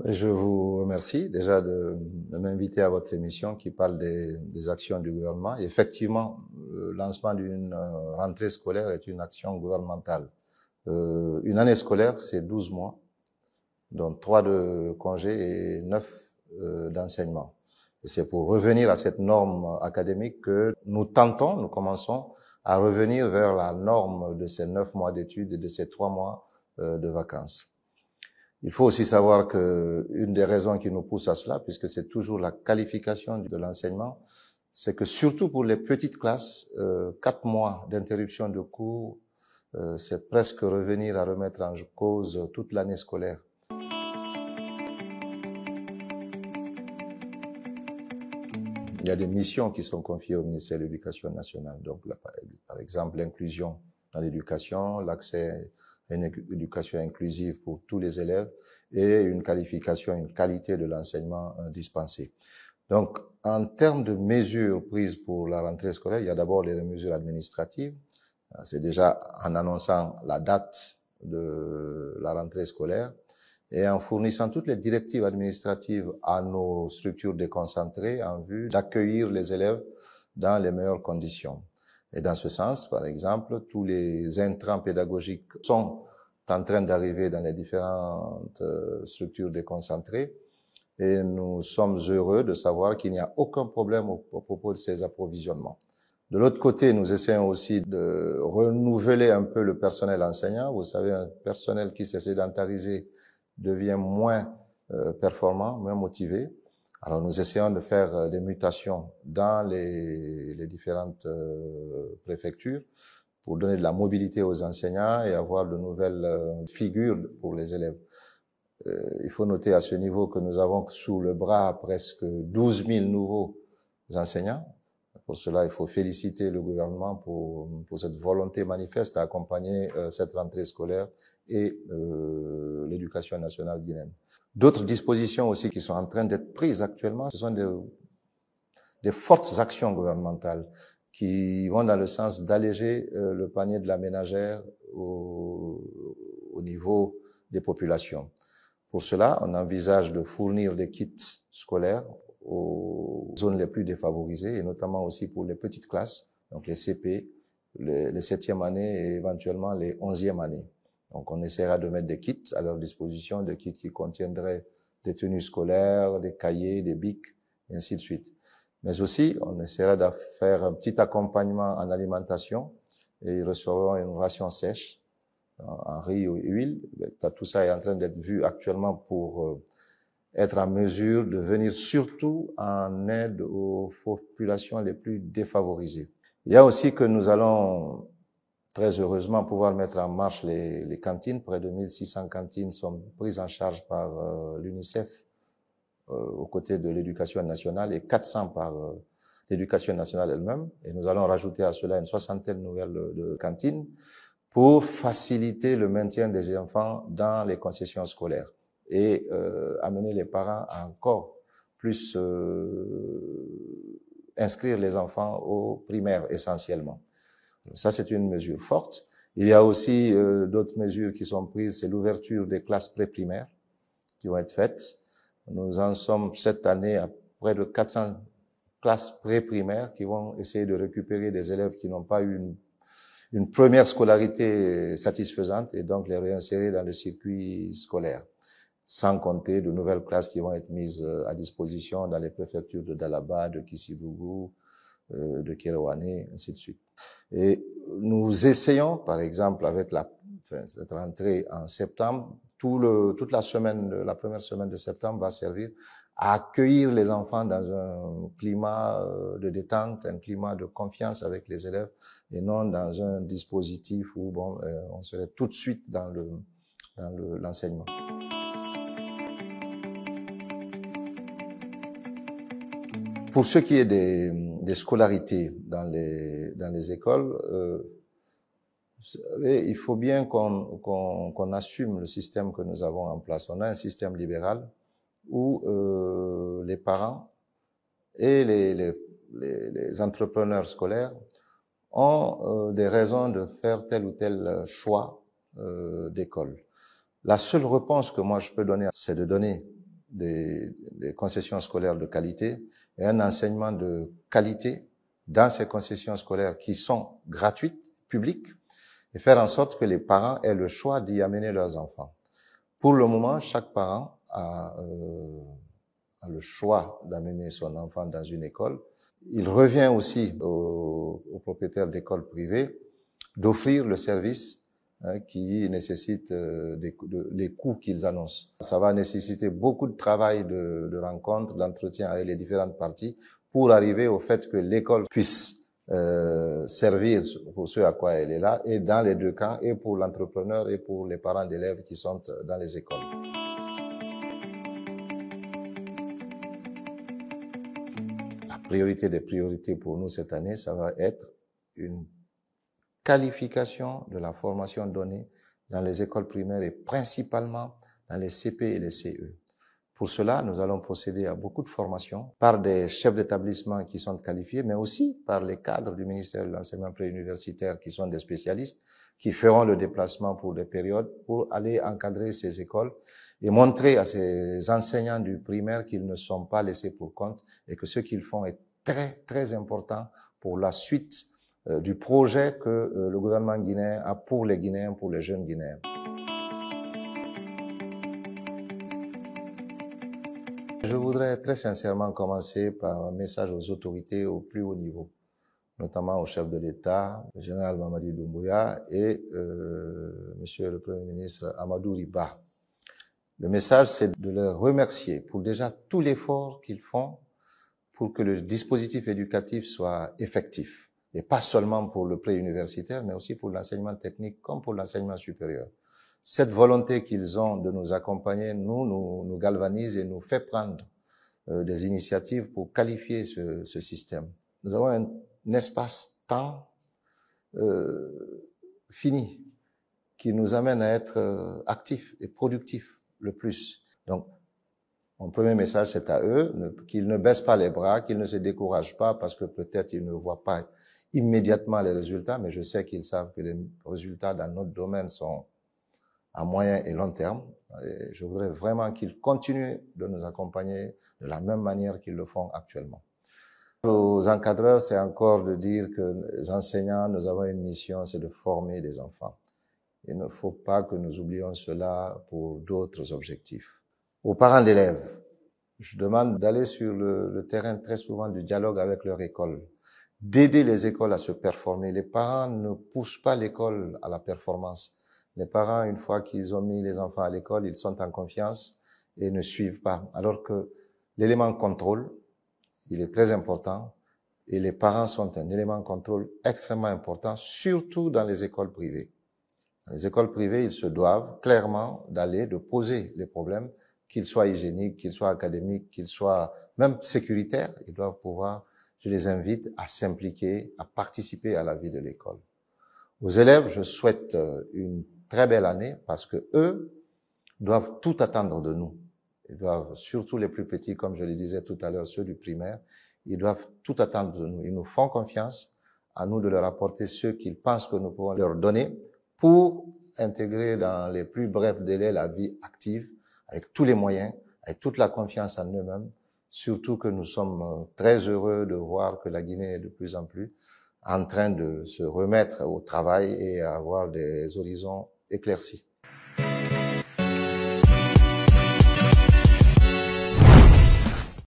Je vous remercie déjà de m'inviter à votre émission qui parle des actions du gouvernement. Et effectivement, le lancement d'une rentrée scolaire est une action gouvernementale. Une année scolaire, c'est 12 mois, dont 3 de congés et 9 d'enseignement. Et c'est pour revenir à cette norme académique que nous commençons à revenir vers la norme de ces 9 mois d'études et de ces 3 mois de vacances. Il faut aussi savoir que une des raisons qui nous pousse à cela, puisque c'est toujours la qualification de l'enseignement, c'est que surtout pour les petites classes, 4 mois d'interruption de cours, c'est presque revenir à remettre en cause toute l'année scolaire. Il y a des missions qui sont confiées au ministère de l'Éducation nationale. Donc, là, par exemple, l'inclusion dans l'éducation, l'accès à une éducation inclusive pour tous les élèves et une qualification, une qualité de l'enseignement dispensé. Donc, en termes de mesures prises pour la rentrée scolaire, il y a d'abord les mesures administratives. C'est déjà en annonçant la date de la rentrée scolaire et en fournissant toutes les directives administratives à nos structures déconcentrées en vue d'accueillir les élèves dans les meilleures conditions. Et dans ce sens, par exemple, tous les intrants pédagogiques sont en train d'arriver dans les différentes structures déconcentrées et nous sommes heureux de savoir qu'il n'y a aucun problème au propos de ces approvisionnements. De l'autre côté, nous essayons aussi de renouveler un peu le personnel enseignant. Vous savez, un personnel qui s'est sédentarisé devient moins performant, moins motivé. Alors, nous essayons de faire des mutations dans les différentes préfectures pour donner de la mobilité aux enseignants et avoir de nouvelles figures pour les élèves. Il faut noter à ce niveau que nous avons sous le bras presque 12 000 nouveaux enseignants. Pour cela, il faut féliciter le gouvernement pour cette volonté manifeste à accompagner cette rentrée scolaire et l'éducation nationale guinéenne. D'autres dispositions aussi qui sont en train d'être prises actuellement, ce sont des fortes actions gouvernementales qui vont dans le sens d'alléger le panier de la ménagère au niveau des populations. Pour cela, on envisage de fournir des kits scolaires aux zones les plus défavorisées et notamment aussi pour les petites classes, donc les CP, les 7e années et éventuellement les 11e années. Donc on essaiera de mettre des kits à leur disposition, des kits qui contiendraient des tenues scolaires, des cahiers, des bics, et ainsi de suite. Mais aussi, on essaiera de faire un petit accompagnement en alimentation et ils recevront une ration sèche en riz ou huile. Tout ça est en train d'être vu actuellement pour être en mesure de venir surtout en aide aux populations les plus défavorisées. Il y a aussi que nous allons très heureusement pouvoir mettre en marche les cantines. Près de 1600 cantines sont prises en charge par l'UNICEF aux côtés de l'éducation nationale et 400 par l'éducation nationale elle-même. Et nous allons rajouter à cela une 60aine nouvelles de cantines pour faciliter le maintien des enfants dans les concessions scolaires et amener les parents à encore plus inscrire les enfants aux primaires essentiellement. Ça, c'est une mesure forte. Il y a aussi d'autres mesures qui sont prises, c'est l'ouverture des classes préprimaires qui vont être faites. Nous en sommes cette année à près de 400 classes préprimaires qui vont essayer de récupérer des élèves qui n'ont pas eu une première scolarité satisfaisante et donc les réinsérer dans le circuit scolaire. Sans compter de nouvelles classes qui vont être mises à disposition dans les préfectures de Dalaba, de Kissidougou, de Kéréouané, ainsi de suite. Et nous essayons, par exemple, avec cette rentrée en septembre, toute la semaine, la première semaine de septembre va servir à accueillir les enfants dans un climat de détente, un climat de confiance avec les élèves et non dans un dispositif où on serait tout de suite dans l'enseignement. Pour ce qui est des scolarités dans les écoles, il faut bien qu'on assume le système que nous avons en place. On a un système libéral où les parents et les entrepreneurs scolaires ont des raisons de faire tel ou tel choix d'école. La seule réponse que moi je peux donner, c'est de donner des concessions scolaires de qualité et un enseignement de qualité dans ces concessions scolaires qui sont gratuites, publiques, et faire en sorte que les parents aient le choix d'y amener leurs enfants. Pour le moment, chaque parent a le choix d'amener son enfant dans une école. Il revient aussi aux propriétaires d'écoles privées d'offrir le service qui nécessite les coûts qu'ils annoncent. Ça va nécessiter beaucoup de travail de rencontre, d'entretien avec les différentes parties pour arriver au fait que l'école puisse servir pour ce à quoi elle est là, et dans les deux camps, et pour l'entrepreneur et pour les parents d'élèves qui sont dans les écoles. La priorité des priorités pour nous cette année, ça va être une qualification de la formation donnée dans les écoles primaires et principalement dans les CP et les CE. Pour cela, nous allons procéder à beaucoup de formations par des chefs d'établissement qui sont qualifiés, mais aussi par les cadres du ministère de l'enseignement préuniversitaire qui sont des spécialistes, qui feront le déplacement pour des périodes pour aller encadrer ces écoles et montrer à ces enseignants du primaire qu'ils ne sont pas laissés pour compte et que ce qu'ils font est très, très important pour la suite du projet que le gouvernement guinéen a pour les Guinéens, pour les jeunes Guinéens. Je voudrais très sincèrement commencer par un message aux autorités au plus haut niveau, notamment au chef de l'État, le général Mamadi Doumbouya et Monsieur le Premier ministre Amadou Riba. Le message, c'est de leur remercier pour déjà tout l'effort qu'ils font pour que le dispositif éducatif soit effectif. Et pas seulement pour le préuniversitaire, mais aussi pour l'enseignement technique comme pour l'enseignement supérieur. Cette volonté qu'ils ont de nous accompagner, nous galvanise et nous fait prendre des initiatives pour qualifier ce système. Nous avons un espace-temps fini qui nous amène à être actifs et productifs le plus. Donc, mon premier message, c'est à eux, qu'ils ne baissent pas les bras, qu'ils ne se découragent pas parce que peut-être ils ne voient pas immédiatement les résultats, mais je sais qu'ils savent que les résultats dans notre domaine sont à moyen et long terme. Et je voudrais vraiment qu'ils continuent de nous accompagner de la même manière qu'ils le font actuellement. Aux encadreurs, c'est encore de dire que les enseignants, nous avons une mission, c'est de former des enfants. Il ne faut pas que nous oublions cela pour d'autres objectifs. Aux parents d'élèves, je demande d'aller sur le terrain très souvent du dialogue avec leur école, d'aider les écoles à se performer. Les parents ne poussent pas l'école à la performance. Les parents, une fois qu'ils ont mis les enfants à l'école, ils sont en confiance et ne suivent pas. Alors que l'élément contrôle, il est très important et les parents sont un élément contrôle extrêmement important, surtout dans les écoles privées. Dans les écoles privées, ils se doivent clairement de poser les problèmes, qu'ils soient hygiéniques, qu'ils soient académiques, qu'ils soient même sécuritaires. Ils doivent pouvoir, je les invite à s'impliquer, à participer à la vie de l'école. Aux élèves, je souhaite une très belle année parce que eux doivent tout attendre de nous. Ils doivent, surtout les plus petits, comme je le disais tout à l'heure, ceux du primaire, ils doivent tout attendre de nous. Ils nous font confiance, à nous de leur apporter ce qu'ils pensent que nous pouvons leur donner pour intégrer dans les plus brefs délais la vie active, avec tous les moyens, avec toute la confiance en eux-mêmes, surtout que nous sommes très heureux de voir que la Guinée est de plus en plus en train de se remettre au travail et à avoir des horizons éclaircis.